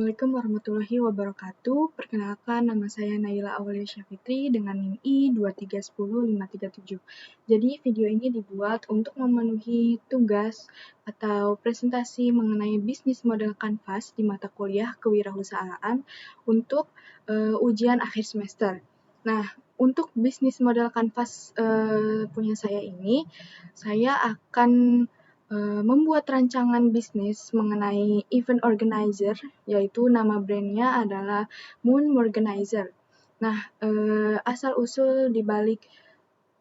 Assalamualaikum warahmatullahi wabarakatuh. Perkenalkan, nama saya Naila Aulia Syafitri dengan NIM I2310537. Jadi video ini dibuat untuk memenuhi tugas atau presentasi mengenai bisnis model kanvas di mata kuliah kewirausahaan untuk ujian akhir semester. Nah, untuk bisnis model kanvas punya saya ini, saya akan membuat rancangan bisnis mengenai event organizer, yaitu nama brandnya adalah Moon Organizer. Nah, asal-usul dibalik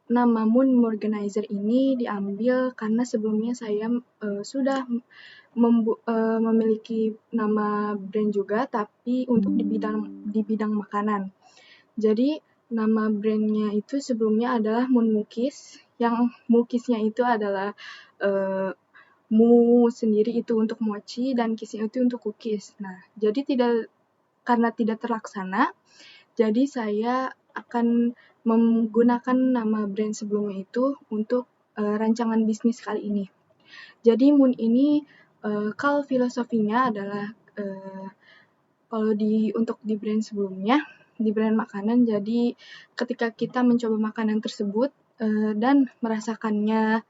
nama Moon Organizer ini diambil karena sebelumnya saya sudah memiliki nama brand juga, tapi untuk di bidang makanan. Jadi nama brandnya itu sebelumnya adalah Moon Mukis, yang mukisnya itu adalah mu sendiri itu untuk mochi dan kisnya itu untuk cookies. Nah, jadi karena tidak terlaksana, jadi saya akan menggunakan nama brand sebelumnya itu untuk rancangan bisnis kali ini. Jadi Moon ini kalau filosofinya adalah kalau untuk di brand sebelumnya, di brand makanan, jadi ketika kita mencoba makanan tersebut dan merasakannya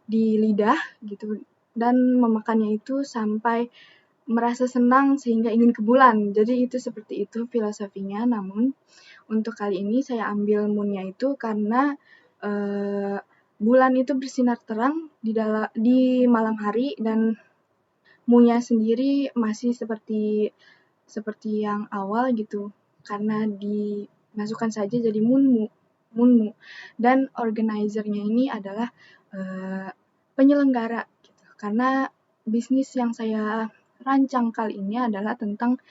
di lidah gitu, dan memakannya itu sampai merasa senang sehingga ingin ke bulan. Jadi itu seperti itu filosofinya. Namun untuk kali ini saya ambil moonnya itu karena bulan itu bersinar terang di malam hari dan moonnya sendiri masih seperti yang awal gitu. Karena dimasukkan saja jadi moonmu. Dan organizernya ini adalah penyelenggara gitu. Karena bisnis yang saya rancang kali ini adalah tentang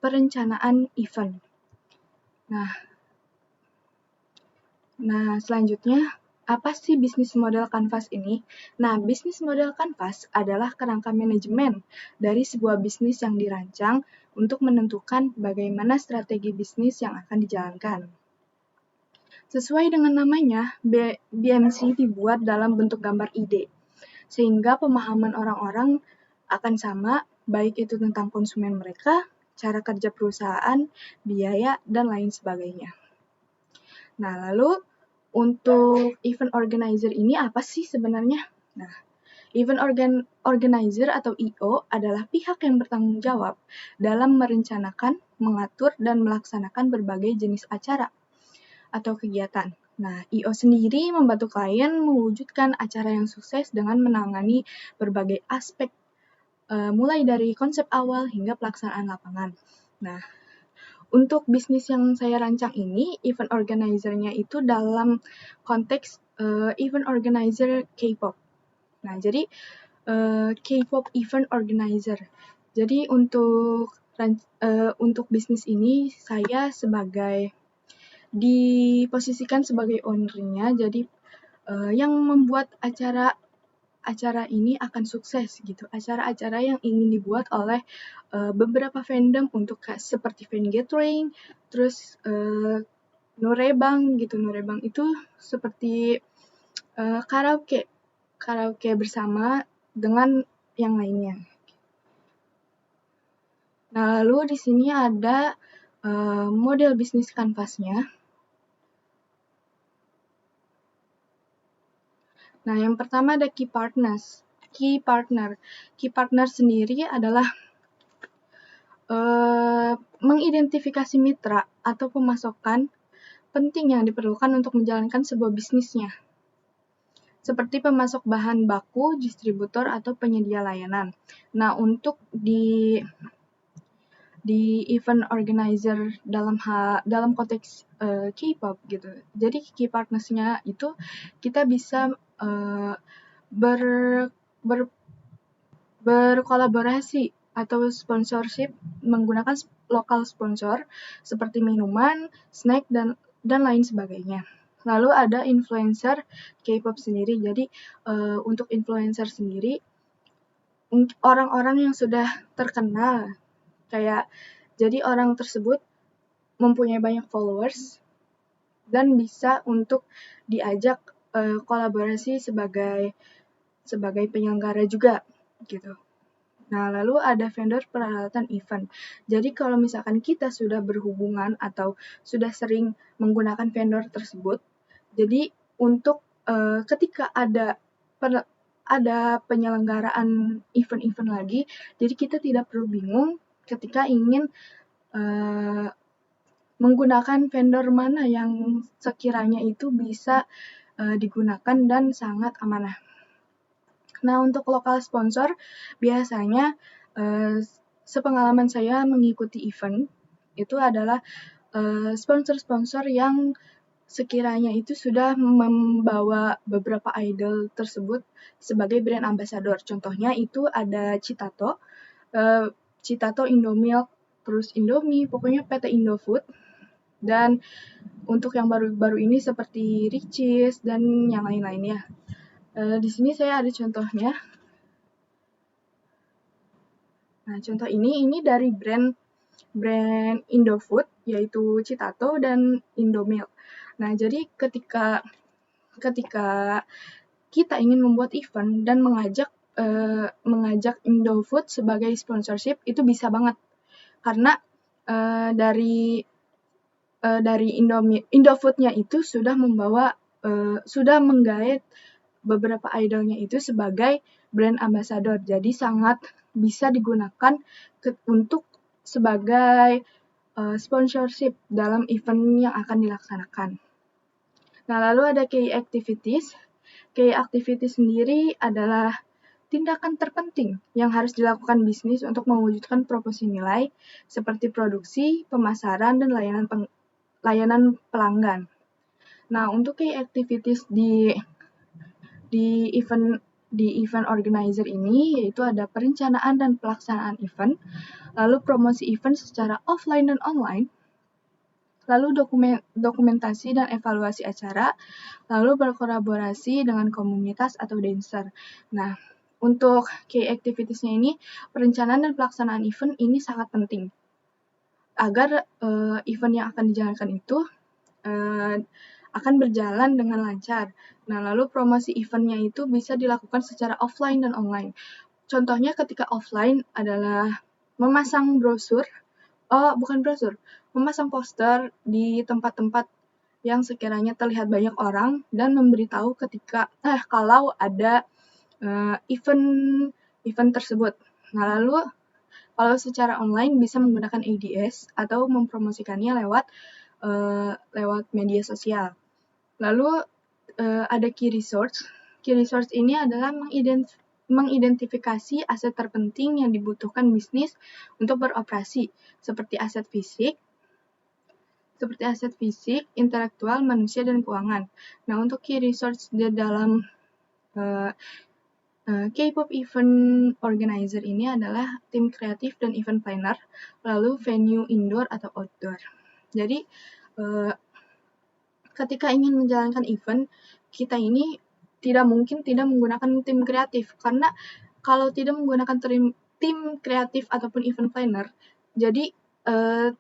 perencanaan event. Nah, selanjutnya apa sih bisnis model kanvas ini? Nah, bisnis model kanvas adalah kerangka manajemen dari sebuah bisnis yang dirancang untuk menentukan bagaimana strategi bisnis yang akan dijalankan. Sesuai dengan namanya, BMC dibuat dalam bentuk gambar ide, sehingga pemahaman orang-orang akan sama, baik itu tentang konsumen mereka, cara kerja perusahaan, biaya, dan lain sebagainya. Nah, lalu untuk event organizer ini apa sih sebenarnya? Nah, event organizer atau EO adalah pihak yang bertanggung jawab dalam merencanakan, mengatur, dan melaksanakan berbagai jenis acara atau kegiatan. Nah, EO sendiri membantu klien mewujudkan acara yang sukses dengan menangani berbagai aspek, mulai dari konsep awal hingga pelaksanaan lapangan. Nah, untuk bisnis yang saya rancang ini, event organizer-nya itu dalam konteks event organizer K-pop. Nah, jadi K-pop event organizer. Jadi untuk bisnis ini saya diposisikan sebagai owner-nya, jadi yang membuat acara ini akan sukses gitu. Acara-acara yang ingin dibuat oleh beberapa fandom untuk seperti fan gathering, terus norebang gitu. Norebang itu seperti karaoke bersama dengan yang lainnya. Nah, lalu di sini ada model bisnis kanvasnya. Nah, yang pertama ada key partners. Key partner sendiri adalah mengidentifikasi mitra atau pemasokan penting yang diperlukan untuk menjalankan sebuah bisnisnya. Seperti pemasok bahan baku, distributor, atau penyedia layanan. Nah, untuk di event organizer dalam konteks K-pop gitu. Jadi key partners-nya itu kita bisa berkolaborasi atau sponsorship menggunakan lokal sponsor seperti minuman, snack, dan lain sebagainya. Lalu ada influencer K-pop sendiri. Jadi untuk influencer sendiri orang-orang yang sudah terkenal, kayak jadi orang tersebut mempunyai banyak followers dan bisa untuk diajak kolaborasi sebagai penyelenggara juga gitu. Nah, lalu ada vendor peralatan event. Jadi kalau misalkan kita sudah berhubungan atau sudah sering menggunakan vendor tersebut, jadi untuk ketika ada penyelenggaraan event-event lagi, jadi kita tidak perlu bingung ketika ingin menggunakan vendor mana yang sekiranya itu bisa digunakan dan sangat amanah. Nah, untuk lokal sponsor, biasanya sepengalaman saya mengikuti event, itu adalah sponsor-sponsor yang sekiranya itu sudah membawa beberapa idol tersebut sebagai brand ambassador. Contohnya itu ada Citato, Indomilk, terus Indomie, pokoknya PT Indofood. Dan untuk yang baru-baru ini seperti Richeese dan yang lain-lainnya. Di sini saya ada contohnya. Nah, contoh ini dari brand Indofood, yaitu Citato dan Indomilk. Nah, jadi ketika kita ingin membuat event dan mengajak Indofood sebagai sponsorship, itu bisa banget. Karena dari Indofood-nya itu sudah menggait beberapa idolnya itu sebagai brand ambassador. Jadi sangat bisa digunakan untuk sebagai sponsorship dalam event yang akan dilaksanakan. Nah, lalu ada key activities. Key activities sendiri adalah tindakan terpenting yang harus dilakukan bisnis untuk mewujudkan proporsi nilai seperti produksi, pemasaran, dan layanan pelanggan. Nah, untuk key activities di event organizer ini yaitu ada perencanaan dan pelaksanaan event, lalu promosi event secara offline dan online, lalu dokumentasi dan evaluasi acara, lalu berkolaborasi dengan komunitas atau dancer. Nah, untuk key activities-nya ini, perencanaan dan pelaksanaan event ini sangat penting agar event yang akan dijalankan itu akan berjalan dengan lancar. Nah, lalu promosi eventnya itu bisa dilakukan secara offline dan online. Contohnya ketika offline adalah memasang memasang poster di tempat-tempat yang sekiranya terlihat banyak orang dan memberitahu kalau ada event tersebut. Nah, lalu kalau secara online bisa menggunakan ADS atau mempromosikannya lewat media sosial. Lalu ada key resource. Key resource ini adalah mengidentifikasi aset terpenting yang dibutuhkan bisnis untuk beroperasi, seperti aset fisik, intelektual, manusia, dan keuangan. Nah, untuk key resource di dalam K-pop event organizer ini adalah tim kreatif dan event planner, lalu venue indoor atau outdoor. Jadi, ketika ingin menjalankan event, kita ini tidak mungkin tidak menggunakan tim kreatif, karena kalau tidak menggunakan tim kreatif ataupun event planner, jadi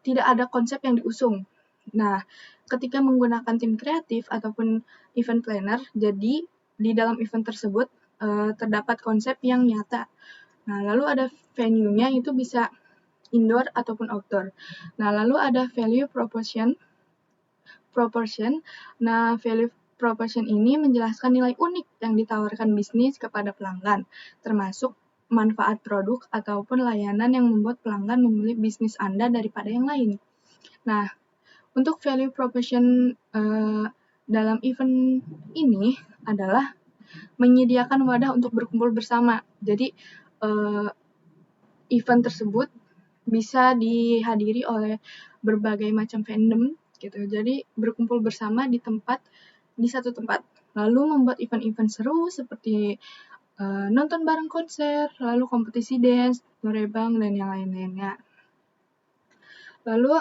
tidak ada konsep yang diusung. Nah, ketika menggunakan tim kreatif ataupun event planner, jadi di dalam event tersebut terdapat konsep yang nyata. Nah, lalu ada venue-nya itu bisa indoor ataupun outdoor. Nah, lalu ada value proportion. Nah, value proportion ini menjelaskan nilai unik yang ditawarkan bisnis kepada pelanggan, termasuk manfaat produk ataupun layanan yang membuat pelanggan memilih bisnis Anda daripada yang lain. Nah, untuk value proportion dalam event ini adalah menyediakan wadah untuk berkumpul bersama. Jadi, event tersebut bisa dihadiri oleh berbagai macam fandom gitu. Jadi berkumpul bersama di satu tempat. Lalu membuat event-event seru seperti nonton bareng konser, lalu kompetisi dance, norebang, dan yang lain-lainnya. Lalu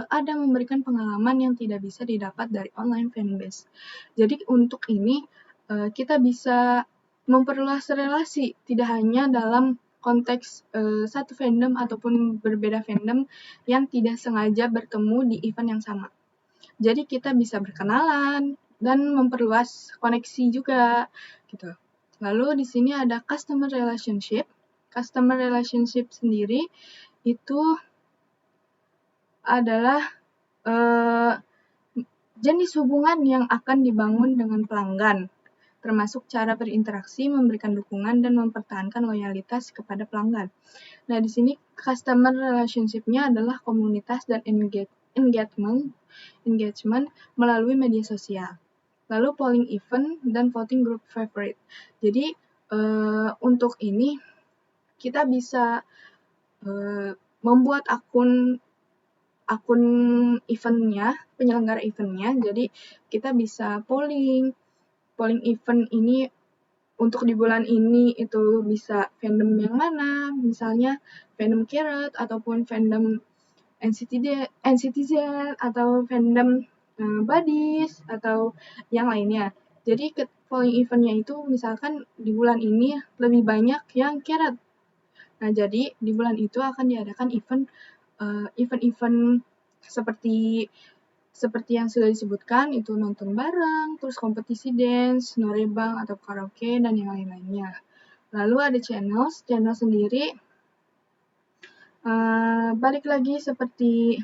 ada memberikan pengalaman yang tidak bisa didapat dari online fanbase. Jadi untuk ini kita bisa memperluas relasi, tidak hanya dalam konteks satu fandom ataupun berbeda fandom yang tidak sengaja bertemu di event yang sama. Jadi kita bisa berkenalan dan memperluas koneksi juga gitu. Lalu di sini ada customer relationship. Customer relationship sendiri itu adalah jenis hubungan yang akan dibangun dengan pelanggan, termasuk cara berinteraksi, memberikan dukungan, dan mempertahankan loyalitas kepada pelanggan. Nah, di sini customer relationship-nya adalah komunitas dan engagement melalui media sosial. Lalu polling event dan voting group favorite. Jadi, untuk ini kita bisa membuat akun eventnya, penyelenggara eventnya. Jadi kita bisa polling event ini untuk di bulan ini itu bisa fandom yang mana, misalnya fandom Carrot ataupun fandom NCT Z atau fandom Buddies atau yang lainnya. Jadi polling eventnya itu misalkan di bulan ini lebih banyak yang Carrot. Nah, jadi di bulan itu akan diadakan event-event seperti yang sudah disebutkan, itu nonton bareng, terus kompetisi dance, norebang atau karaoke, dan yang lain-lainnya. Lalu ada channel sendiri, balik lagi seperti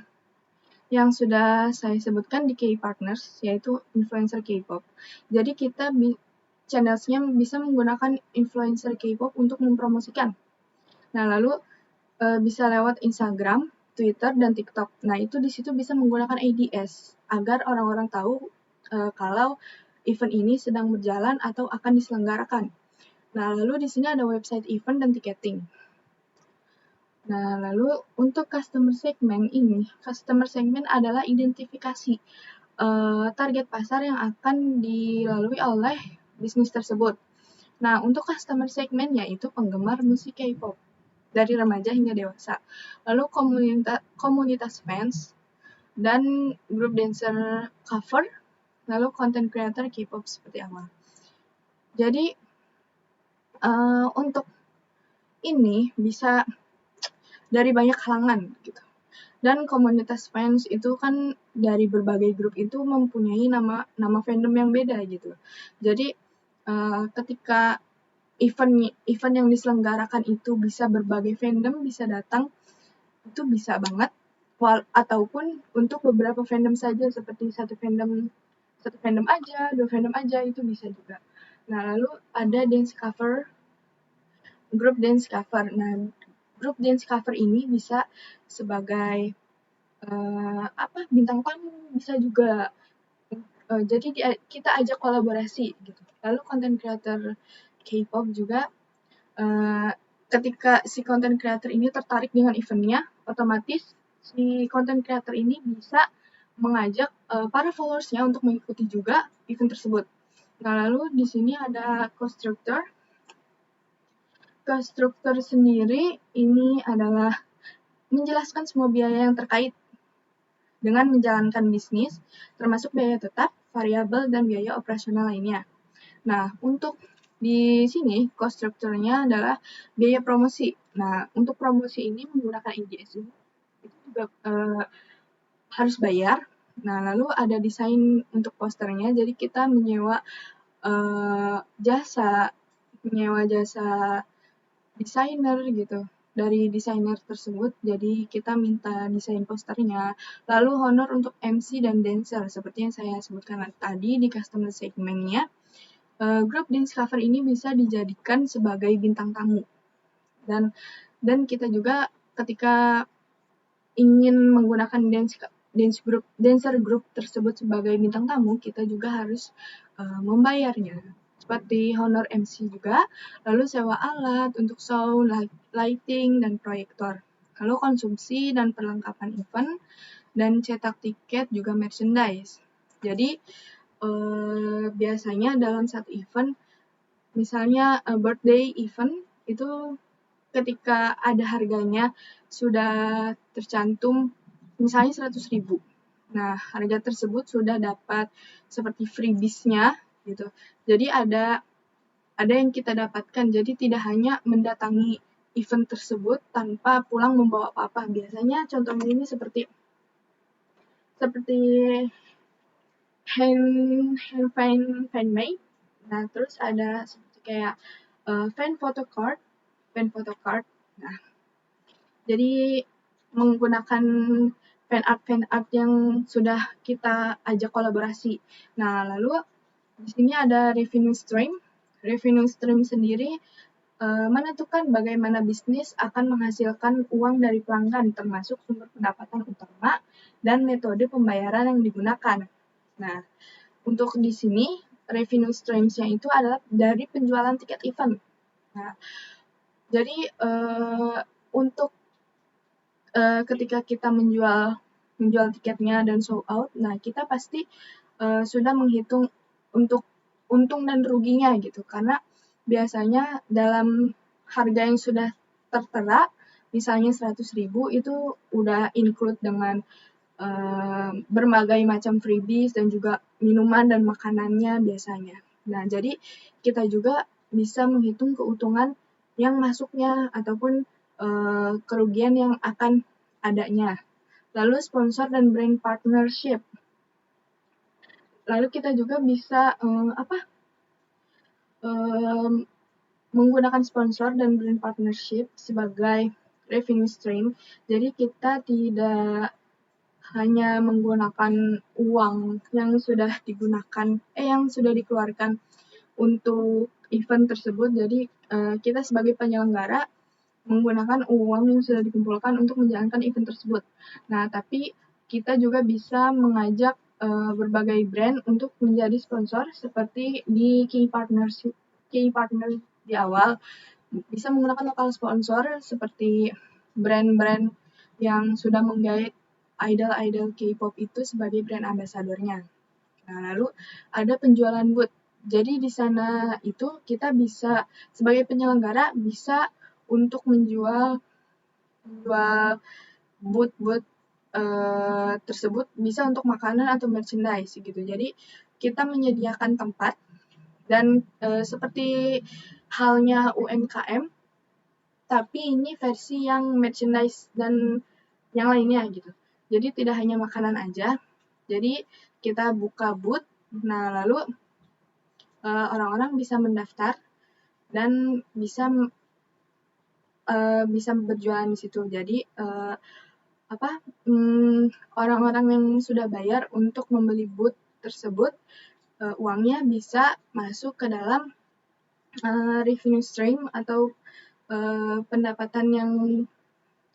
yang sudah saya sebutkan di K-Partners, yaitu influencer K-pop. Jadi kita channelsnya bisa menggunakan influencer K-pop untuk mempromosikan. Nah, lalu bisa lewat Instagram, Twitter, dan TikTok. Nah, itu di situ bisa menggunakan ADS agar orang-orang tahu kalau event ini sedang berjalan atau akan diselenggarakan. Nah, lalu di sini ada website event dan ticketing. Nah, lalu untuk customer segment adalah identifikasi target pasar yang akan dilalui oleh bisnis tersebut. Nah, untuk customer segment yaitu penggemar musik K-pop dari remaja hingga dewasa. Lalu komunitas fans dan grup dancer cover, lalu content creator K-pop seperti apa. Jadi untuk ini bisa dari banyak kalangan gitu. Dan komunitas fans itu kan dari berbagai grup itu mempunyai nama fandom yang beda gitu. Jadi ketika event yang diselenggarakan itu bisa berbagai fandom bisa datang, itu bisa banget, ataupun untuk beberapa fandom saja seperti satu fandom aja, 2 fandom aja, itu bisa juga. Nah, lalu ada grup dance cover. Nah, grup dance cover ini bisa sebagai bintang tamu, bisa juga jadi kita ajak kolaborasi gitu. Lalu content creator K-pop juga ketika si content creator ini tertarik dengan eventnya, otomatis si content creator ini bisa mengajak para followersnya untuk mengikuti juga event tersebut. Nah, lalu di sini ada constructor. Constructor sendiri ini adalah menjelaskan semua biaya yang terkait dengan menjalankan bisnis, termasuk biaya tetap, variabel, dan biaya operasional lainnya. Nah, untuk di sini, cost structure-nya adalah biaya promosi. Nah, untuk promosi ini menggunakan ADS itu juga harus bayar. Nah, lalu ada desain untuk posternya, jadi kita menyewa jasa desainer gitu dari desainer tersebut, jadi kita minta desain posternya. Lalu honor untuk MC dan dancer, seperti yang saya sebutkan tadi di customer segment-nya. Grup dance cover ini bisa dijadikan sebagai bintang tamu. Dan kita juga ketika ingin menggunakan dancer group tersebut sebagai bintang tamu, kita juga harus membayarnya. Seperti honor MC juga, lalu sewa alat untuk sound, lighting, dan proyektor. Lalu konsumsi dan perlengkapan event, dan cetak tiket juga merchandise. Jadi biasanya dalam satu event, misalnya birthday event, itu ketika ada harganya sudah tercantum misalnya 100.000. Nah, harga tersebut sudah dapat seperti freebies-nya gitu. Jadi ada yang kita dapatkan. Jadi tidak hanya mendatangi event tersebut tanpa pulang membawa apa-apa. Biasanya contohnya ini seperti fan made. Nah, terus ada seperti kayak fan photo card, pen photocard. Nah, jadi menggunakan fan art yang sudah kita ajak kolaborasi. Nah, lalu di sini ada revenue stream. Revenue stream sendiri menentukan bagaimana bisnis akan menghasilkan uang dari pelanggan, termasuk sumber pendapatan utama dan metode pembayaran yang digunakan. Nah, untuk di sini revenue streams-nya itu adalah dari penjualan tiket event. Nah, jadi untuk ketika kita menjual tiketnya dan sold out, nah kita pasti sudah menghitung untuk untung dan ruginya gitu, karena biasanya dalam harga yang sudah tertera, misalnya 100.000 itu udah include dengan berbagai macam freebies dan juga minuman dan makanannya biasanya. Nah, jadi kita juga bisa menghitung keuntungan yang masuknya ataupun kerugian yang akan adanya. Lalu sponsor dan brand partnership. Lalu kita juga bisa menggunakan sponsor dan brand partnership sebagai revenue stream. Jadi kita tidak hanya menggunakan uang yang sudah dikeluarkan untuk event tersebut. Jadi kita sebagai penyelenggara menggunakan uang yang sudah dikumpulkan untuk menjalankan event tersebut. Nah, tapi kita juga bisa mengajak berbagai brand untuk menjadi sponsor, seperti di key partner di awal. Bisa menggunakan lokal sponsor seperti brand-brand yang sudah menggait idol-idol K-pop itu sebagai brand ambassador-nya. Nah, lalu ada penjualan booth. Jadi di sana itu kita bisa sebagai penyelenggara bisa untuk menjual booth tersebut, bisa untuk makanan atau merchandise gitu. Jadi kita menyediakan tempat dan seperti halnya UMKM, tapi ini versi yang merchandise dan yang lainnya gitu. Jadi tidak hanya makanan aja. Jadi kita buka booth, nah lalu orang-orang bisa mendaftar dan bisa berjualan di situ. Jadi orang-orang yang sudah bayar untuk membeli booth tersebut, uangnya bisa masuk ke dalam revenue stream atau pendapatan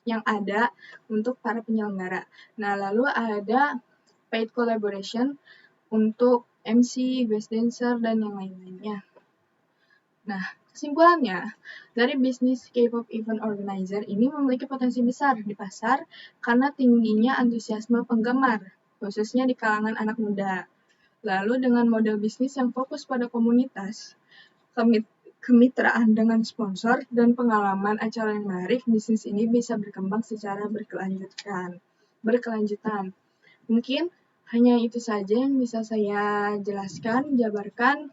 yang ada untuk para penyelenggara. Nah, lalu ada paid collaboration untuk MC, guest dancer, dan yang lain-lainnya. Nah, kesimpulannya, dari bisnis K-pop event organizer ini memiliki potensi besar di pasar karena tingginya antusiasme penggemar, khususnya di kalangan anak muda. Lalu dengan model bisnis yang fokus pada komunitas, kemitraan dengan sponsor, dan pengalaman acara yang menarik, bisnis ini bisa berkembang secara berkelanjutan. Mungkin hanya itu saja yang bisa saya jelaskan, jabarkan.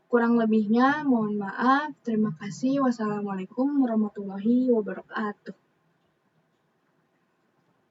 Kurang lebihnya mohon maaf. Terima kasih. Wassalamualaikum warahmatullahi wabarakatuh.